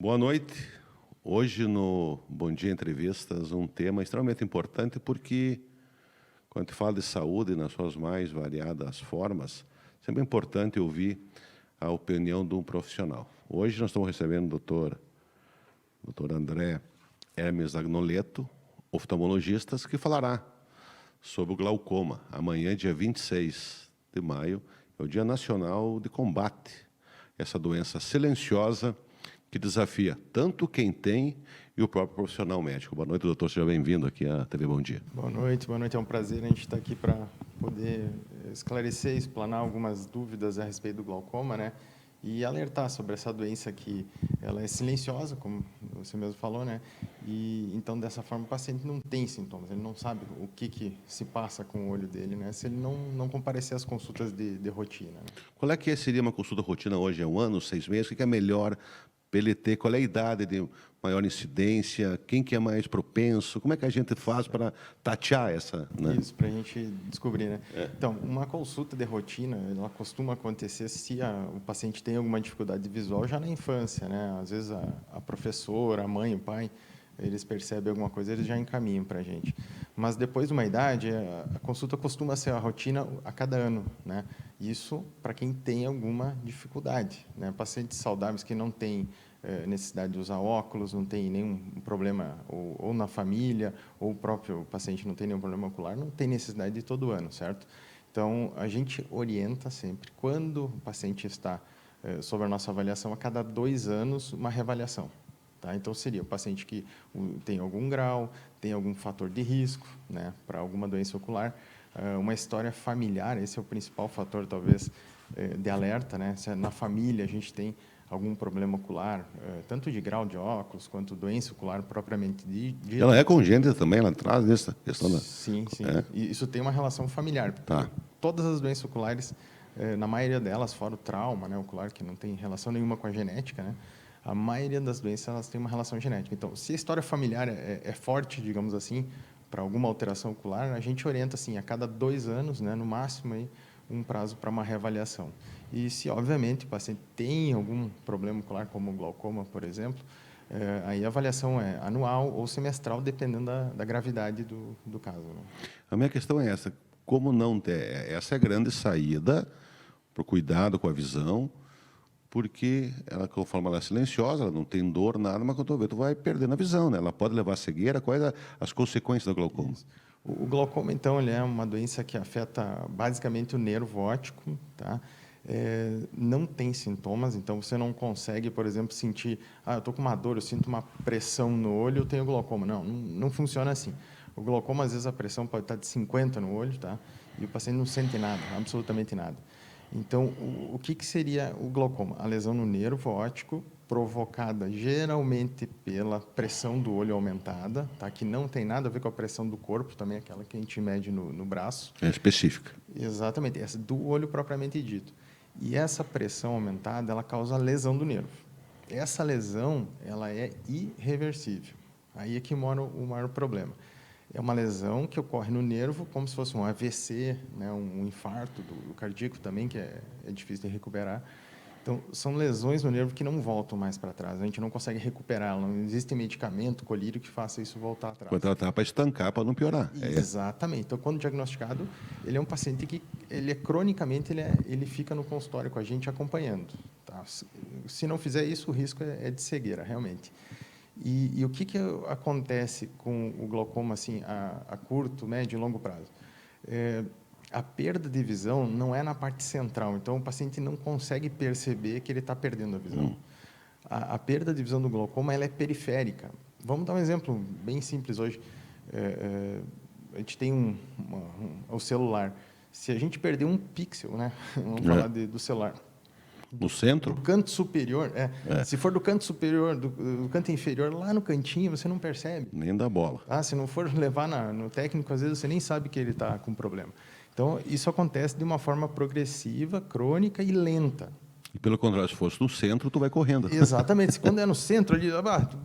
Boa noite. Hoje no Bom Dia Entrevistas, um tema extremamente importante porque, quando a gente fala de saúde nas suas mais variadas formas, sempre é importante ouvir a opinião de um profissional. Hoje nós estamos recebendo o doutor André Hermes Agnoleto, oftalmologista, que falará sobre o glaucoma. Amanhã, dia 26 de maio, é o Dia Nacional de Combate a essa doença silenciosa que desafia tanto quem tem e o próprio profissional médico. Boa noite, doutor. Seja bem-vindo aqui à TV Bom Dia. Boa noite. É um prazer a gente estar aqui para poder esclarecer e explanar algumas dúvidas a respeito do glaucoma, né? E alertar sobre essa doença que ela é silenciosa, como você mesmo falou, né? E então dessa forma o paciente não tem sintomas, ele não sabe o que se passa com o olho dele, né? Se ele não comparecer às consultas de rotina, né? Qual é que seria uma consulta rotina hoje? É um ano, 6 meses? O que é melhor para ele ter? Qual é a idade de maior incidência? Quem que é mais propenso? Como é que a gente faz para tatear essa, né? Isso, para a gente descobrir, né? Então, uma consulta de rotina, ela costuma acontecer se o paciente tem alguma dificuldade visual já na infância, né? Às vezes a professora, a mãe, o pai, eles percebem alguma coisa, eles já encaminham para a gente. Mas depois de uma idade, a consulta costuma ser a rotina a cada ano, né? Isso para quem tem alguma dificuldade, né? Pacientes saudáveis que não têm necessidade de usar óculos, não tem nenhum problema ou na família, ou o próprio paciente não tem nenhum problema ocular, não tem necessidade de todo ano, certo? Então, a gente orienta sempre, quando o paciente está sob a nossa avaliação, a cada 2 anos, uma reavaliação. Tá? Então, seria o paciente que tem algum grau, tem algum fator de risco, né, para alguma doença ocular, uma história familiar, esse é o principal fator, talvez, de alerta, né? Se na família a gente tem algum problema ocular, tanto de grau de óculos, quanto doença ocular propriamente dita. Ela é congênita também, ela traz essa questão da... Sim, sim. É? E isso tem uma relação familiar. Tá. Todas as doenças oculares, na maioria delas, fora o trauma, né, ocular, que não tem relação nenhuma com a genética, né? A maioria das doenças elas têm uma relação genética. Então, se a história familiar é forte, digamos assim, para alguma alteração ocular, a gente orienta assim a cada 2 anos, né, no máximo aí, um prazo para uma reavaliação. E se, obviamente, o paciente tem algum problema ocular, como glaucoma, por exemplo, aí a avaliação é anual ou semestral, dependendo da gravidade do caso, né? A minha questão é essa: como não ter... Essa é a grande saída para o cuidado com a visão, porque ela, conforme ela é silenciosa, ela não tem dor, nada, mas quando tu vê, tu vai perdendo a visão, né? Ela pode levar a cegueira. Quais as consequências do glaucoma? Isso. O glaucoma, então, ele é uma doença que afeta basicamente o nervo óptico, tá? Não tem sintomas, então você não consegue, por exemplo, sentir, eu estou com uma dor, eu sinto uma pressão no olho, eu tenho glaucoma. Não funciona assim. O glaucoma, às vezes, a pressão pode estar de 50 no olho, tá? E o paciente não sente nada, absolutamente nada. Então, o que seria o glaucoma? A lesão no nervo óptico, provocada geralmente pela pressão do olho aumentada, tá? Que não tem nada a ver com a pressão do corpo, também aquela que a gente mede no braço. É específica. Exatamente, essa do olho propriamente dito. E essa pressão aumentada, ela causa lesão do nervo. Essa lesão, ela é irreversível. Aí é que mora o maior problema. É uma lesão que ocorre no nervo, como se fosse um AVC, né, um infarto do cardíaco também, que é difícil de recuperar. Então, são lesões no nervo que não voltam mais para trás. A gente não consegue recuperar. Não existe medicamento, colírio, que faça isso voltar atrás. Quando ela está para estancar, para não piorar. Exatamente. Então, quando diagnosticado, ele é um paciente que ele cronicamente ele fica no consultório com a gente acompanhando. Tá? Se não fizer isso, o risco é de cegueira, realmente. E o que acontece com o glaucoma assim, a curto, médio e longo prazo? A perda de visão não é na parte central, então o paciente não consegue perceber que ele está perdendo a visão. A perda de visão do glaucoma ela é periférica. Vamos dar um exemplo bem simples hoje. A gente tem o celular. Se a gente perder um pixel, né? Vamos falar do celular. No centro? Do canto superior, se for do canto superior, do canto inferior, lá no cantinho, você não percebe. Nem dá bola. Se não for levar no técnico, às vezes você nem sabe que ele está com problema. Então, isso acontece de uma forma progressiva, crônica e lenta. E pelo contrário, se fosse no centro, tu vai correndo. Exatamente. Se quando é no centro, ali,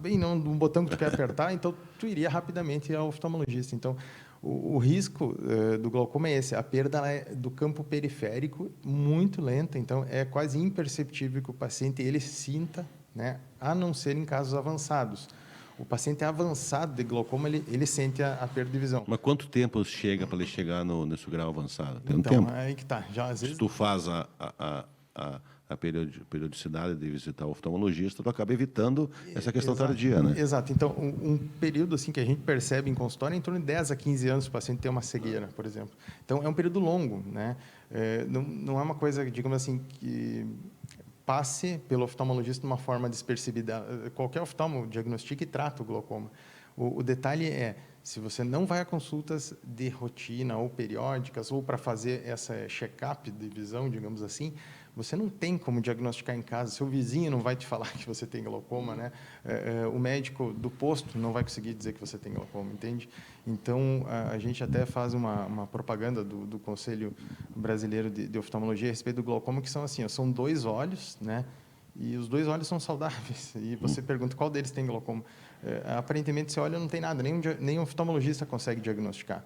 bem não, um botão que tu quer apertar, então tu iria rapidamente ao oftalmologista. Então, o risco do glaucoma é esse, a perda do campo periférico muito lenta, então é quase imperceptível que o paciente ele sinta né? A não ser em casos avançados. O paciente avançado de glaucoma, ele sente a perda de visão. Mas quanto tempo chega para ele chegar nesse grau avançado? Tem um Então, tempo. aí que tá. Já, às Se vezes, tu faz a periodicidade de visitar o oftalmologista, tu acaba evitando essa questão exato, tardia, né? exato. Então, um período assim que a gente percebe em consultório é em torno de 10 a 15 anos o paciente tem uma cegueira, por exemplo. Então, é um período longo, né? Não é uma coisa, digamos assim, que passe pelo oftalmologista de uma forma despercebida. Qualquer oftalmo diagnostica e trata o glaucoma. O detalhe é, se você não vai a consultas de rotina ou periódicas, ou para fazer essa check-up de visão, digamos assim, você não tem como diagnosticar em casa. Seu vizinho não vai te falar que você tem glaucoma, né? O médico do posto não vai conseguir dizer que você tem glaucoma, entende? Então, a gente até faz uma propaganda do Conselho Brasileiro de Oftalmologia a respeito do glaucoma, que são assim, ó, são 2 olhos, né? E os 2 olhos são saudáveis. E você pergunta qual deles tem glaucoma. Aparentemente, você olha, não tem nada, nem oftalmologista consegue diagnosticar,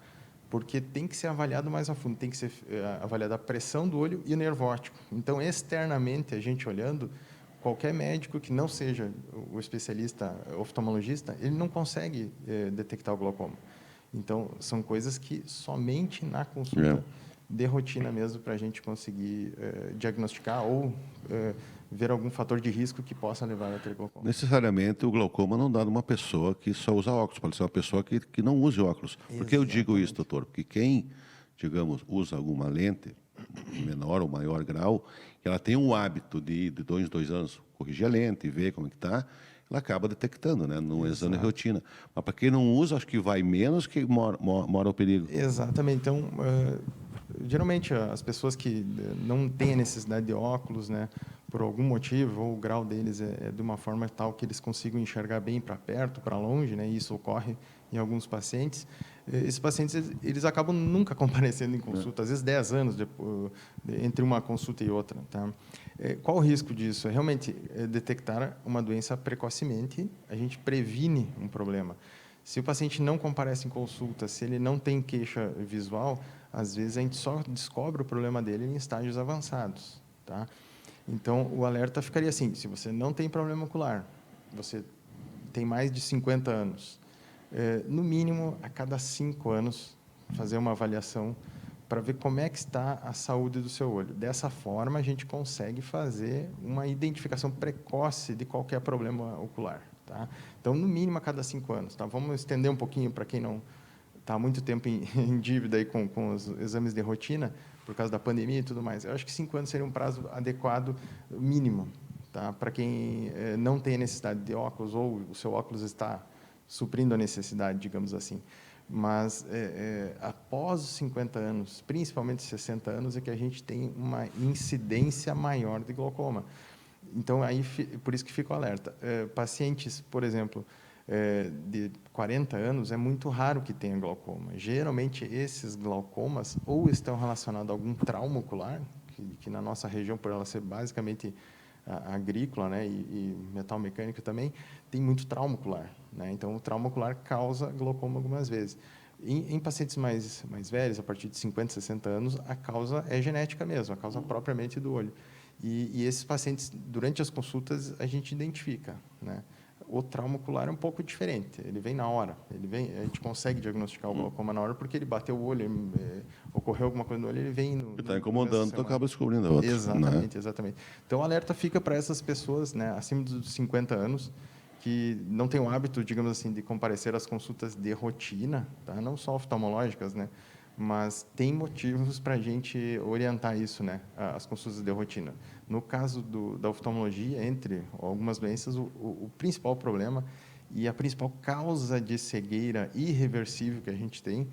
porque tem que ser avaliado mais a fundo, tem que ser avaliada a pressão do olho e o nervo óptico. Então, externamente, a gente olhando, qualquer médico que não seja o especialista oftalmologista, ele não consegue detectar o glaucoma. Então, são coisas que somente na consulta de rotina mesmo para a gente conseguir diagnosticar ou ver algum fator de risco que possa levar a ter glaucoma. Necessariamente, o glaucoma não dá numa pessoa que só usa óculos, pode ser uma pessoa que não use óculos. Por que eu digo isso, doutor? Porque quem, digamos, usa alguma lente, em menor ou maior grau, ela tem um hábito de 2 anos corrigir a lente e ver como é que está, ela acaba detectando, né, num exame de rotina. Mas para quem não usa, acho que vai menos que mora o perigo. Exatamente. Então, geralmente, as pessoas que não têm a necessidade de óculos, né, por algum motivo, ou o grau deles é de uma forma tal que eles consigam enxergar bem para perto, para longe, né, e isso ocorre em alguns pacientes. Esses pacientes, eles acabam nunca comparecendo em consulta, às vezes 10 anos depois, entre uma consulta e outra. Tá? Qual o risco disso? É realmente detectar uma doença precocemente, a gente previne um problema. Se o paciente não comparece em consulta, se ele não tem queixa visual, às vezes a gente só descobre o problema dele em estágios avançados. Tá? Então, o alerta ficaria assim, se você não tem problema ocular, você tem mais de 50 anos, no mínimo, a cada 5 anos, fazer uma avaliação para ver como é que está a saúde do seu olho. Dessa forma, a gente consegue fazer uma identificação precoce de qualquer problema ocular. Tá? Então, no mínimo, a cada 5 anos. Tá? Vamos estender um pouquinho para quem não está há muito tempo em dívida aí com os exames de rotina, por causa da pandemia e tudo mais. Eu acho que 5 anos seria um prazo adequado, mínimo, tá? Para quem não tem necessidade de óculos ou o seu óculos está suprindo a necessidade, digamos assim. Mas, após os 50 anos, principalmente 60 anos, é que a gente tem uma incidência maior de glaucoma. Então, aí, por isso que fica o alerta. Pacientes, por exemplo, de 40 anos, é muito raro que tenha glaucoma. Geralmente, esses glaucomas ou estão relacionados a algum trauma ocular, que na nossa região, por ela ser basicamente agrícola, né, e metal mecânico também, tem muito trauma ocular. Né? Então, o trauma ocular causa glaucoma algumas vezes. Em pacientes mais velhos, a partir de 50, 60 anos, a causa é genética mesmo, a causa propriamente do olho. E esses pacientes, durante as consultas, a gente identifica. Né? O trauma ocular é um pouco diferente, ele vem na hora, a gente consegue diagnosticar o glaucoma na hora porque ele bateu o olho, ocorreu alguma coisa no olho, ele vem... Ele está incomodando, tu acaba descobrindo outro. Exatamente, Né? exatamente. Então, o alerta fica para essas pessoas, né, acima dos 50 anos, que não têm o hábito, digamos assim, de comparecer às consultas de rotina, tá? Não só oftalmológicas, né? Mas tem motivos para a gente orientar isso, né? As consultas de rotina. No caso da oftalmologia, entre algumas doenças, o principal problema e a principal causa de cegueira irreversível que a gente tem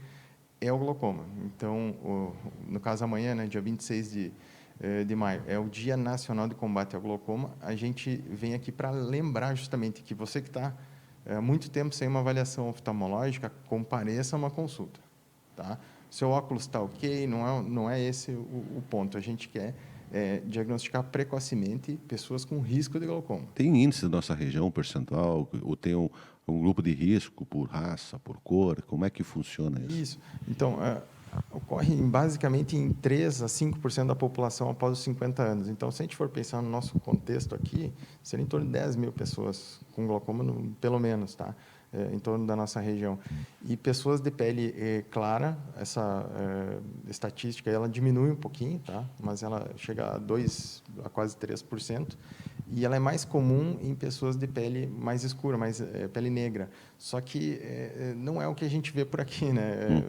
é o glaucoma. Então, no caso amanhã, né, dia 26 de maio, é o Dia Nacional de Combate ao Glaucoma. A gente vem aqui para lembrar justamente que você que está há muito tempo sem uma avaliação oftalmológica, compareça a uma consulta. Tá? Seu óculos está ok, não é esse o ponto. A gente quer diagnosticar precocemente pessoas com risco de glaucoma. Tem índice da nossa região, percentual, ou tem um grupo de risco por raça, por cor? Como é que funciona isso? Isso. Então, Ocorre basicamente em 3 a 5% da população após os 50 anos. Então, se a gente for pensar no nosso contexto aqui, seria em torno de 10 mil pessoas com glaucoma, pelo menos, tá? Em torno da nossa região. E pessoas de pele clara, essa estatística ela diminui um pouquinho, tá? Mas ela chega a quase 3%. E ela é mais comum em pessoas de pele mais escura, mais pele negra. Só que não é o que a gente vê por aqui, né?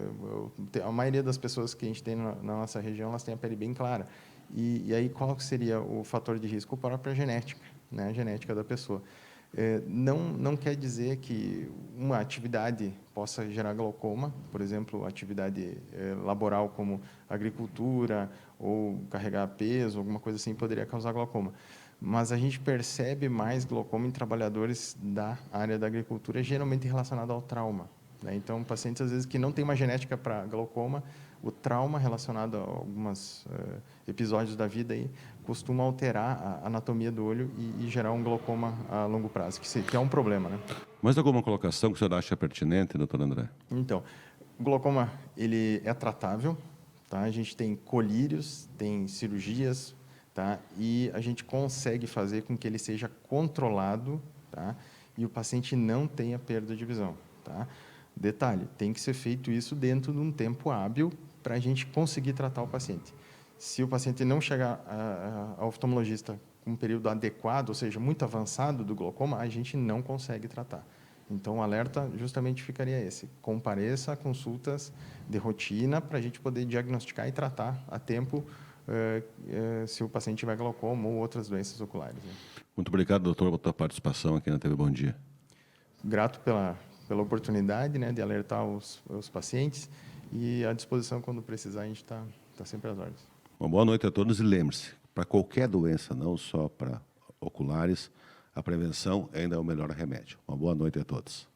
A maioria das pessoas que a gente tem na nossa região, elas têm a pele bem clara. E aí, qual seria o fator de risco? A própria genética, né? A genética da pessoa. Não quer dizer que uma atividade possa gerar glaucoma, por exemplo, atividade laboral como agricultura ou carregar peso, alguma coisa assim, poderia causar glaucoma. Mas a gente percebe mais glaucoma em trabalhadores da área da agricultura, geralmente relacionado ao trauma, né? Então, pacientes, às vezes, que não têm uma genética para glaucoma, o trauma relacionado a alguns episódios da vida aí, costuma alterar a anatomia do olho e gerar um glaucoma a longo prazo, que é um problema, né? Mais alguma colocação que o senhor acha pertinente, doutor André? Então, o glaucoma, ele é tratável, tá? A gente tem colírios, tem cirurgias, tá? E a gente consegue fazer com que ele seja controlado, tá? E o paciente não tenha perda de visão, tá? Detalhe, tem que ser feito isso dentro de um tempo hábil para a gente conseguir tratar o paciente. Se o paciente não chegar ao oftalmologista com um período adequado, ou seja, muito avançado do glaucoma, a gente não consegue tratar. Então, o alerta justamente ficaria esse: compareça a consultas de rotina para a gente poder diagnosticar e tratar a tempo se o paciente tiver glaucoma ou outras doenças oculares, né? Muito obrigado, doutor, pela tua participação aqui na TV Bom Dia. Grato pela oportunidade, né, de alertar os pacientes, e à disposição quando precisar, a gente está sempre às ordens. Uma boa noite a todos e lembre-se, para qualquer doença, não só para oculares, a prevenção ainda é o melhor remédio. Uma boa noite a todos.